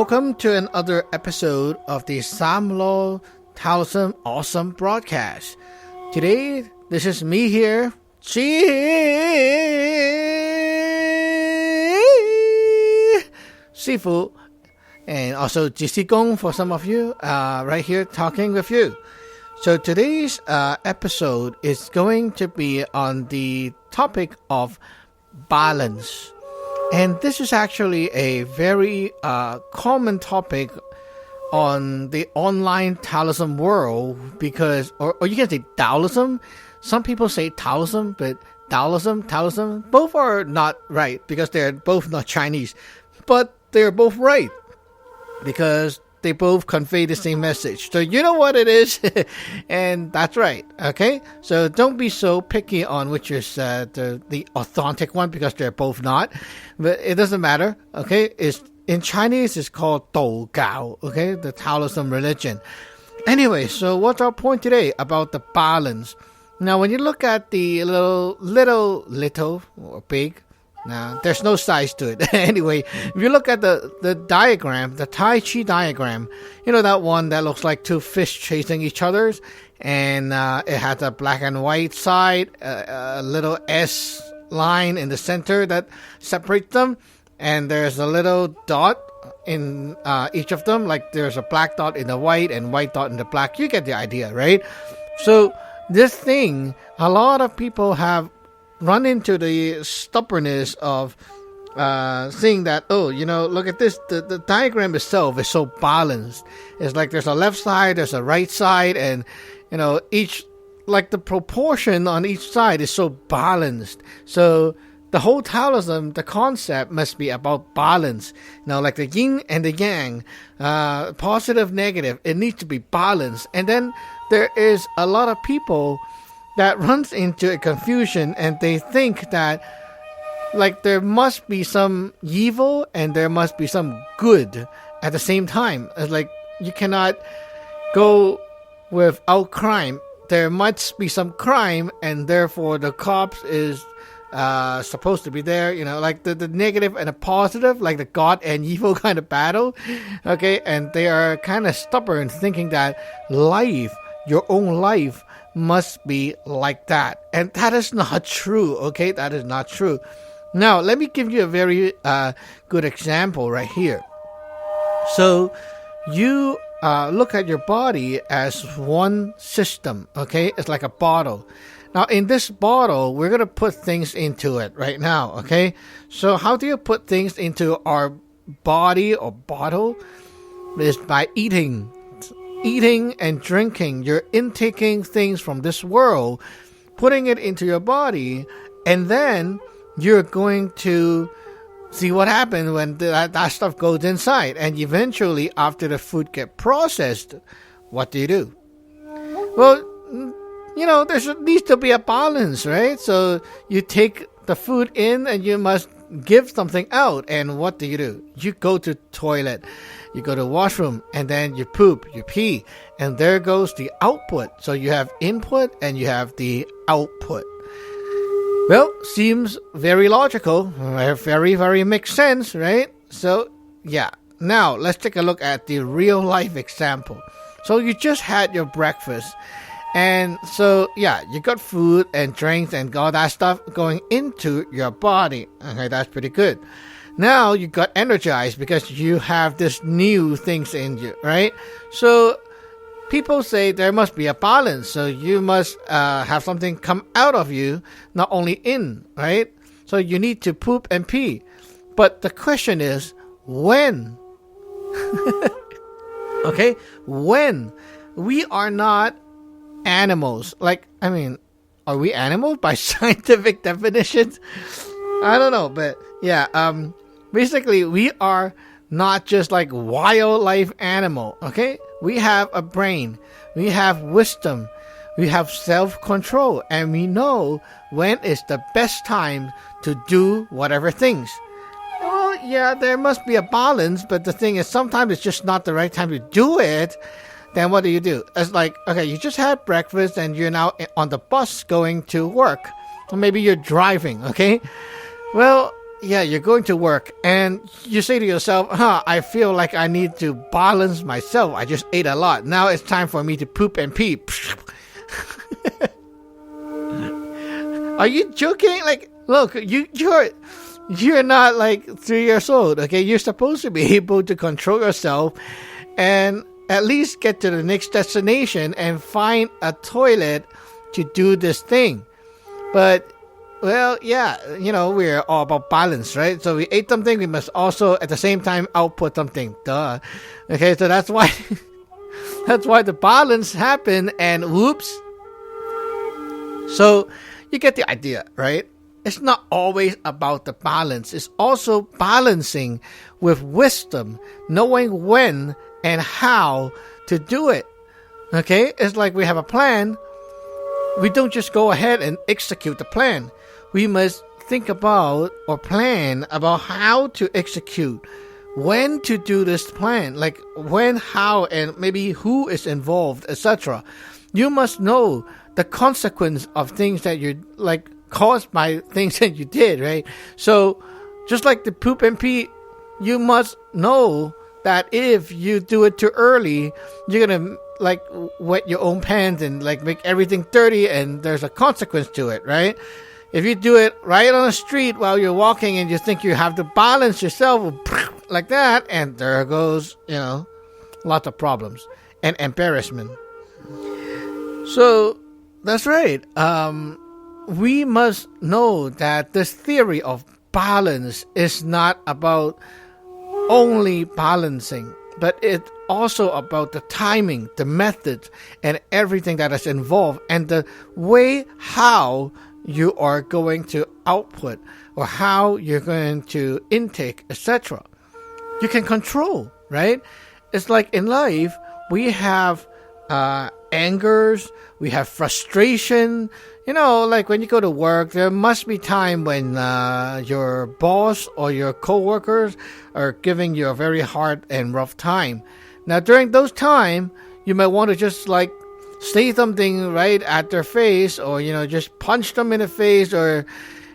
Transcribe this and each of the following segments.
welcome to another episode of the Samlo Taoism Awesome Broadcast. Today, this is me here, Sifu, and also Jisigong for some of you, right here talking with you. So today's episode is going to be on the topic of balance. And this is actually a very common topic on the online Taoism world because, or you can say Taoism. Some people say Taoism, but Taoism, both are not right because they're both not Chinese. But they're both right because they both convey the same message. So you know what it is, and that's right, okay? So don't be so picky on which is the authentic one because they're both not. But it doesn't matter, okay? In Chinese, it's called Dou Gao, okay? The Taoism religion. Anyway, so what's our point today about the balance? Now, when you look at the little or big, now, there's no size to it. Anyway, if you look at the diagram, the Tai Chi diagram, you know that one that looks like two fish chasing each other, and it has a black and white side, a little S line in the center that separates them, and there's a little dot in each of them, like there's a black dot in the white and white dot in the black. You get the idea, right? So this thing, a lot of people have run into the stubbornness of seeing that, look at this, the diagram itself is so balanced. It's like there's a left side, there's a right side, and each, like the proportion on each side is so balanced. So the whole Taoism, the concept must be about balance. Like the yin and the yang, positive, negative, it needs to be balanced. And then there is a lot of people that runs into a confusion, and they think that like there must be some evil and there must be some good at the same time. It's like you cannot go without crime. There must be some crime, and therefore the cops is supposed to be there, like the negative and the positive, like the God and evil kind of battle. Okay, and they are kind of stubborn, thinking that your own life must be like that, and that is not true. Okay, that is not true. Now let me give you a very good example right here. So you look at your body as one system. Okay, it's like a bottle. Now in this bottle, we're gonna put things into it right now. Okay, so how do you put things into our body or bottle? Is by eating and drinking. You're intaking things from this world, putting it into your body, and then you're going to see what happens when that stuff goes inside. And eventually, after the food gets processed, what do? Well, there needs to be a balance, right? So you take the food in and you must give something out. And what do? You go to toilet, you go to washroom, and then you poop, you pee, and there goes the output. So you have input and you have the output. Well, seems very logical, very, very makes sense, right? So yeah, now let's take a look at the real life example. So you just had your breakfast, and so yeah, you got food and drinks and all that stuff going into your body. Okay, that's pretty good. Now you got energized because you have this new things in you, right? So people say there must be a balance. So you must have something come out of you, not only in, right? So you need to poop and pee. But the question is, when? Okay, when? We are not animals. Are we animals by scientific definitions? I don't know, but yeah, basically, we are not just like wildlife animal, okay? We have a brain, we have wisdom, we have self-control, and we know when is the best time to do whatever things. Well, yeah, there must be a balance, but the thing is, sometimes it's just not the right time to do it. Then what do? It's like, okay, you just had breakfast and you're now on the bus going to work. Or maybe you're driving, okay? Well, yeah, you're going to work and you say to yourself, I feel like I need to balance myself. I just ate a lot. Now it's time for me to poop and pee. Are you joking? Like, look, you're not like 3 years old, okay? You're supposed to be able to control yourself and at least get to the next destination and find a toilet to do this thing. But, well, yeah, we're all about balance, right? So we ate something, we must also at the same time output something. Duh. Okay, so that's why the balance happened, and whoops. So you get the idea, right? It's not always about the balance. It's also balancing with wisdom, knowing when and how to do it. Okay? It's like we have a plan. We don't just go ahead and execute the plan. We must think about or plan about how to execute, when to do this plan, like when, how, and maybe who is involved, etc. You must know the consequence of things that you like caused by things that you did, right? So just like the poop and pee, you must know that if you do it too early, you're gonna like wet your own pants and like make everything dirty, and there's a consequence to it, right? If you do it right on the street while you're walking and you think you have to balance yourself like that, and there goes, lots of problems and embarrassment. So that's right. We must know that this theory of balance is not about only balancing, but it's also about the timing, the method, and everything that is involved, and the way how you are going to output or how you're going to intake, etc. You can control, right? It's like in life, we have angers, we have frustration. Like when you go to work, there must be time when your boss or your coworkers are giving you a very hard and rough time. Now, during those times, you might want to just like say something right at their face, or just punch them in the face, or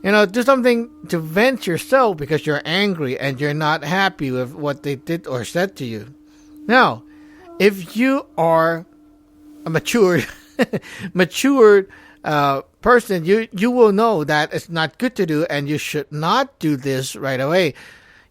do something to vent yourself because you're angry and you're not happy with what they did or said to you. Now, if you are a matured person, you will know that it's not good to do, and you should not do this right away.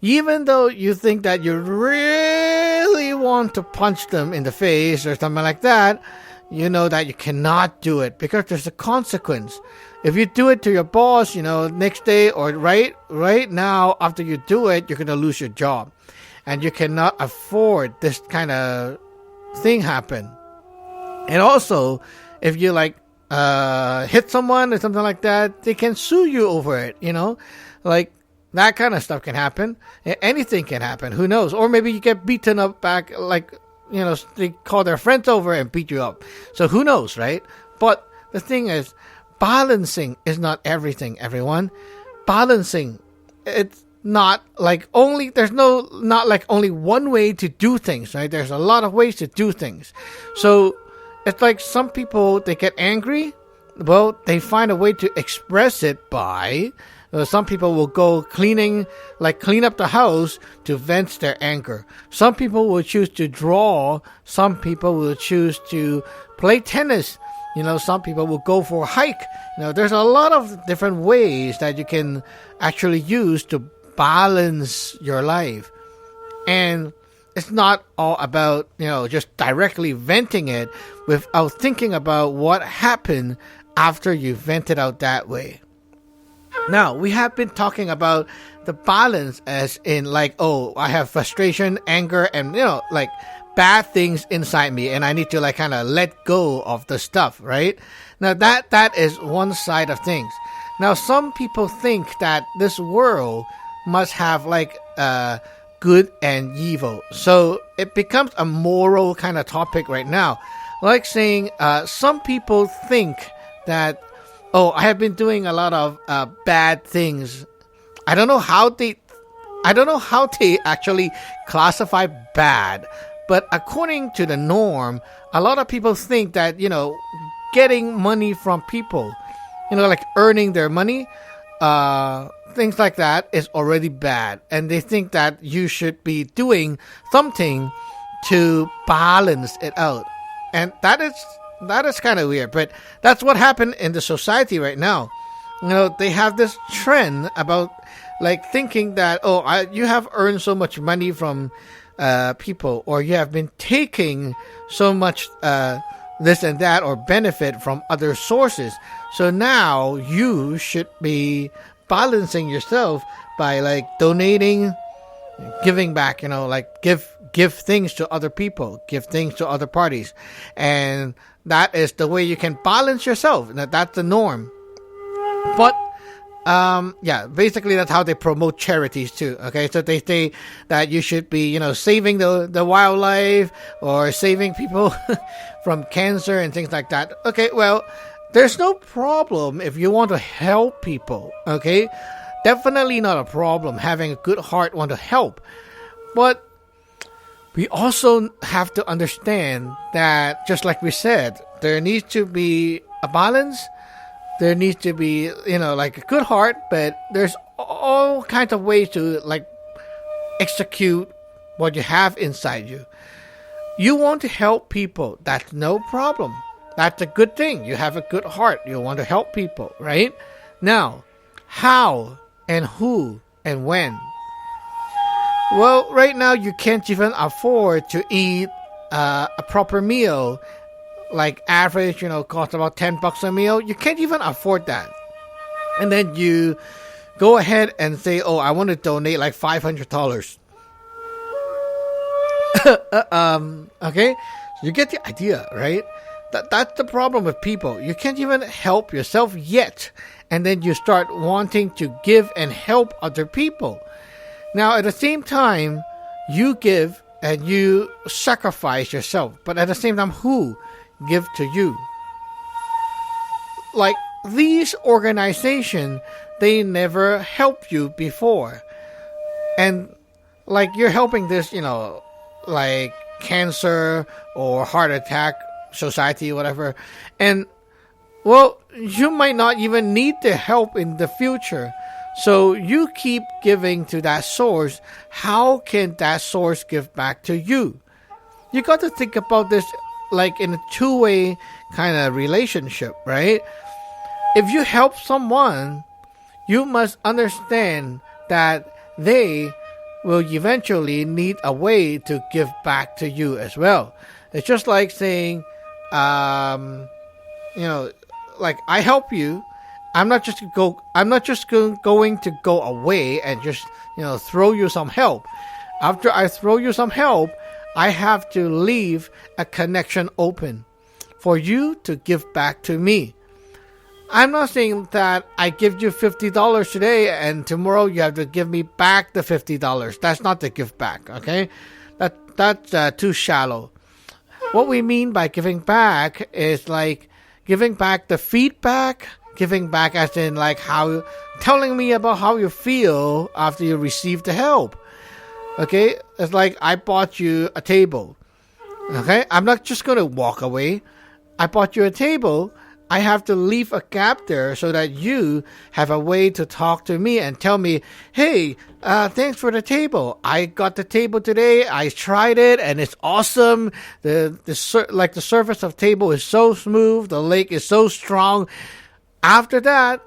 Even though you think that you really want to punch them in the face or something like that, you know that you cannot do it because there's a consequence. If you do it to your boss, next day or right now after you do it, you're going to lose your job. And you cannot afford this kind of thing happen. And also, if you hit someone or something like that, they can sue you over it, like that kind of stuff can happen. Anything can happen. Who knows? Or maybe you get beaten up back, they call their friends over and beat you up. So who knows, right? But the thing is, balancing is not everything, everyone. Balancing, it's not like only, not like only one way to do things, right? There's a lot of ways to do things. So it's like some people, they get angry. Well, they find a way to express it by, some people will go clean up the house to vent their anger. Some people will choose to draw. Some people will choose to play tennis. Some people will go for a hike. There's a lot of different ways that you can actually use to balance your life. And it's not all about, just directly venting it without thinking about what happened after you vent it out that way. Now, we have been talking about the balance as in I have frustration, anger, and, bad things inside me, and I need to kind of let go of the stuff, right? Now, that is one side of things. Now, some people think that this world must have good and evil. So it becomes a moral kind of topic right now. Like saying, some people think that, I have been doing a lot of bad things. I don't know how they actually classify bad, but according to the norm, a lot of people think that, getting money from people, like earning their money, things like that is already bad, and they think that you should be doing something to balance it out, and that is kind of weird. But that's what happened in the society right now. They have this trend about like thinking that you have earned so much money from people, or you have been taking so much this and that or benefit from other sources. So now you should be balancing yourself by like donating, giving back, like give things to other people, give things to other parties. And that is the way you can balance yourself. That's the norm. But basically that's how they promote charities too. Okay, so they say that you should be, saving the wildlife or saving people from cancer and things like that. Okay, well, there's no problem if you want to help people. Okay, definitely not a problem having a good heart, want to help. But we also have to understand that, just like we said, there needs to be a balance. There needs to be, like a good heart, but there's all kinds of ways to like execute what you have inside you. You want to help people, that's no problem. That's a good thing. You have a good heart. You want to help people, right? Now, how and who and when? Well, right now you can't even afford to eat a proper meal. Like average, cost about $10 a meal. You can't even afford that. And then you go ahead and say, I want to donate like $500. Okay? You get the idea, right? That's the problem with people. You can't even help yourself yet. And then you start wanting to give and help other people. Now, at the same time, you give and you sacrifice yourself. But at the same time, who give to you? Like these organizations, they never helped you before. And like you're helping this, like cancer or heart attack society, whatever. And well, you might not even need the help in the future. So you keep giving to that source. How can that source give back to you? You got to think about this like in a two-way kind of relationship, right? If you help someone, you must understand that they will eventually need a way to give back to you as well. It's just like saying, like I help you. I'm not just going to go away and just throw you some help. After I throw you some help, I have to leave a connection open for you to give back to me. I'm not saying that I give you $50 today and tomorrow you have to give me back the $50. That's not the give back, okay? That's too shallow. What we mean by giving back is like giving back the feedback, giving back as in like telling me about how you feel after you receive the help. Okay, it's like I bought you a table. Okay, I'm not just going to walk away. I bought you a table. I have to leave a gap there so that you have a way to talk to me and tell me, hey, thanks for the table. I got the table today. I tried it and it's awesome. The surface of the table is so smooth. The leg is so strong. After that,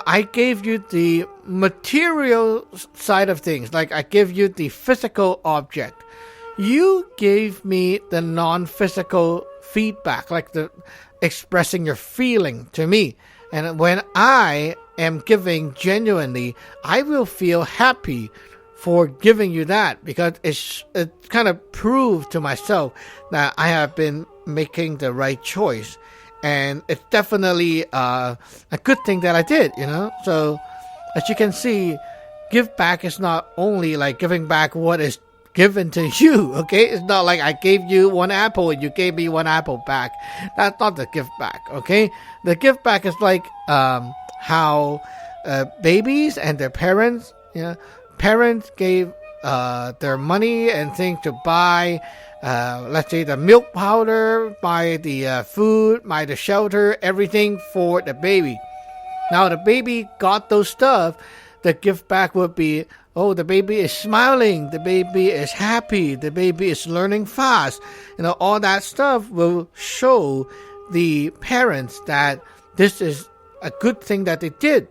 I gave you the material side of things. Like I give you the physical object. You gave me the non-physical feedback, like the expressing your feeling to me. And when I am giving genuinely, I will feel happy for giving you that, because it kind of proved to myself that I have been making the right choice. And it's definitely a good thing that I did, So, as you can see, give back is not only like giving back what is given to you, okay? It's not like I gave you one apple and you gave me one apple back. That's not the give back, okay? The give back is like how babies and their parents, parents gave their money and things to buy, let's say the milk powder, buy the food, buy the shelter, everything for the baby. Now the baby got those stuff, the give back would be, oh, the baby is smiling, the baby is happy, the baby is learning fast. All that stuff will show the parents that this is a good thing that they did.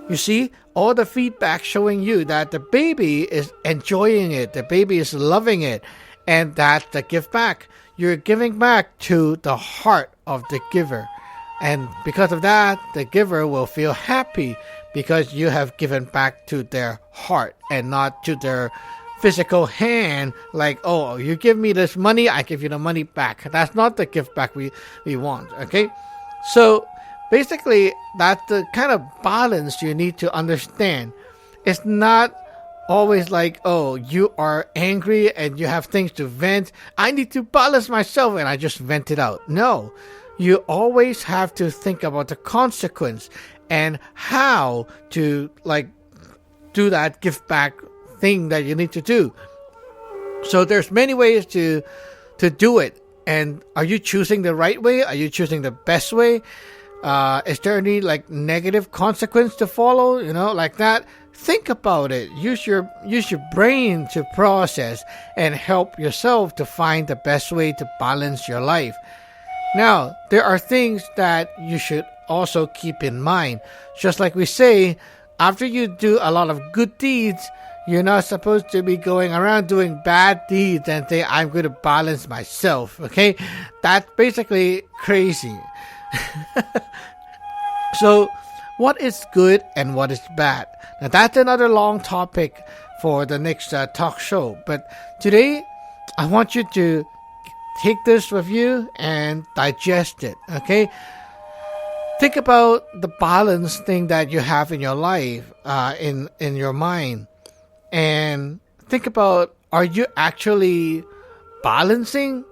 You see, all the feedback showing you that the baby is enjoying it, the baby is loving it, and that's the give back. You're giving back to the heart of the giver. And because of that, the giver will feel happy because you have given back to their heart and not to their physical hand, like, oh, you give me this money, I give you the money back. That's not the give back we want, okay? So basically, that's the kind of balance you need to understand. It's not always like, oh, you are angry and you have things to vent. I need to balance myself and I just vent it out. No, you always have to think about the consequence and how to do that give back thing that you need to do. So there's many ways to do it. And are you choosing the right way? Are you choosing the best way? Is there any negative consequence to follow? Like that. Think about it. Use your brain to process and help yourself to find the best way to balance your life. Now, there are things that you should also keep in mind. Just like we say, after you do a lot of good deeds, you're not supposed to be going around doing bad deeds and say, I'm going to balance myself. Okay? That's basically crazy. So, what is good and what is bad? Now, that's another long topic for the next talk show. But today, I want you to take this with you and digest it, okay? Think about the balance thing that you have in your life, in your mind. And think about, are you actually balancing?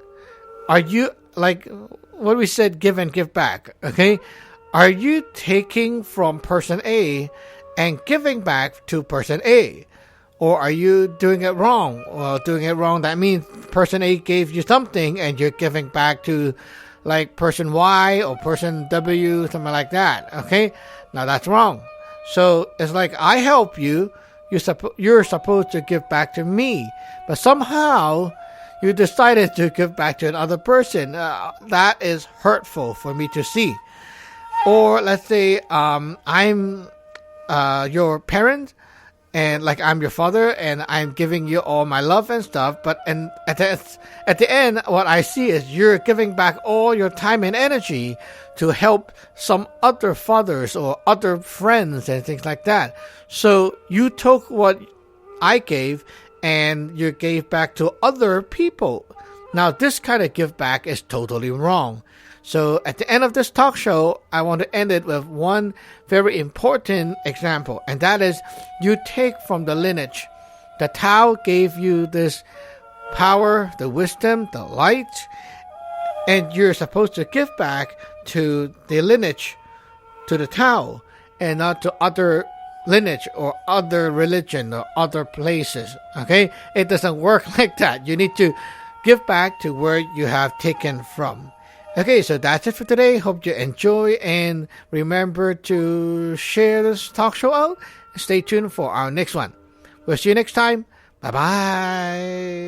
Are you, like what we said, give and give back, okay? Are you taking from person A and giving back to person A? Or are you doing it wrong? Well, doing it wrong, that means person A gave you something and you're giving back to person Y or person W, something like that, okay? Now that's wrong. So it's like I help you, you're supposed to give back to me. But somehow you decided to give back to another person. That is hurtful for me to see. Or let's say I'm your parent, and I'm your father, and I'm giving you all my love and stuff. But at the end, what I see is you're giving back all your time and energy to help some other fathers or other friends and things like that. So you took what I gave and you gave back to other people. Now this kind of give back is totally wrong. So at the end of this talk show, I want to end it with one very important example. And that is, you take from the lineage. The Tao gave you this power, the wisdom, the light. And you're supposed to give back to the lineage, to the Tao, and not to other lineage or other religion or other places. Okay? It doesn't work like that. You need to give back to where you have taken from. Okay, so that's it for today. Hope you enjoy, and remember to share this talk show out. Stay tuned for our next one. We'll see you next time. Bye-bye.